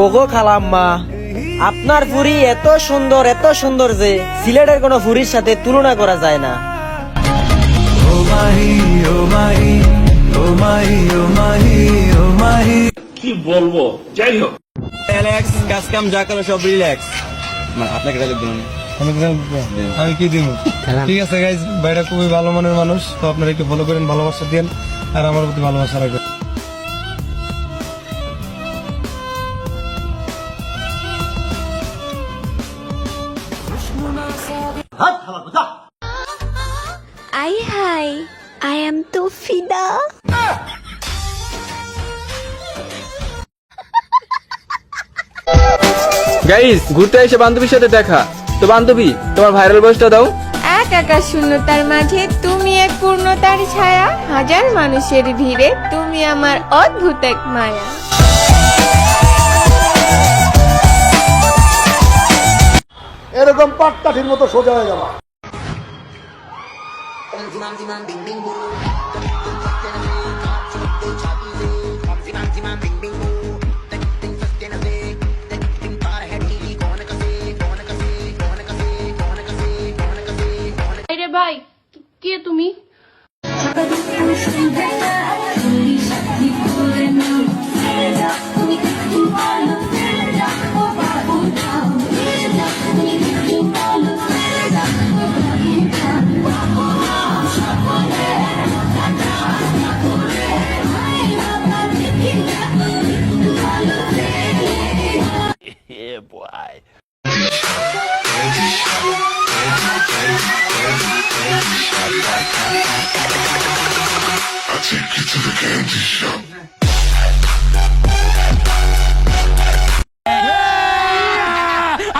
ওগো খালাম্মা, আপনার ফুরি এত সুন্দর যে সিলেটের কোনো ফুরির সাথে তুলনা করা যায় না। কি বলবো, যাই হোক। রিল্যাক্স, কাজ কাম যা করো সব রিল্যাক্স। মানে আপনাকে ডায়লগ দিন। আমি কি দিব? ঠিক আছে গাইজ, ভাইটা খুবই ভালো মনের মানুষ, তো আপনারা একটু ফলো করেন, ভালোবাসা দেন আর আমার প্রতি ভালোবাসা রাখবেন। I am too fida. Guys, ঘুরতে এসে বান্ধবীর সাথে দেখা। তো বান্ধবী, তোমার ভাইরাল বয়সটা দাও। এক একা শূন্যতার মাঝে তুমি এক পূর্ণতার ছায়া, হাজার মানুষের ভিড়ে তুমি আমার অদ্ভুত এক মায়া। এরকম পাটকাঠির মতো সোজা হয়ে যাওয়া। রে ভাই, কে তুমি?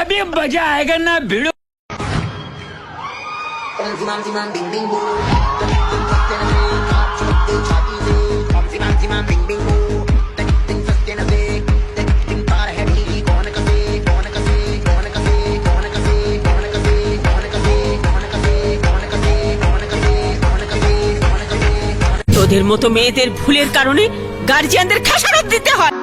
अभी मजा आएगा ना भिड़ो। তোদের মতো মেয়েদের ভুলের কারণে গার্জিয়ানদের খেসারত দিতে হয়।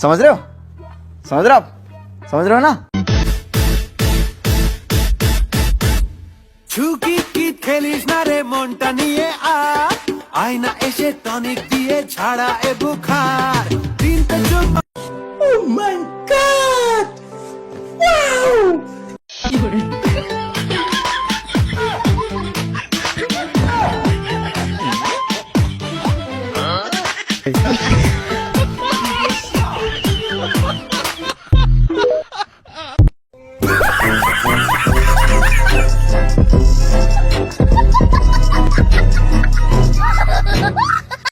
समझ रहे हो? समझ रहे हो आप? समझ रहे हो ना? ছুকি কি খেলিস না রে মনটা নিয়ে আয়না এসে টনিক দিয়ে ছাড়া এ বুখার তিনটা চোখ। ও মাই গড, ওয়াও।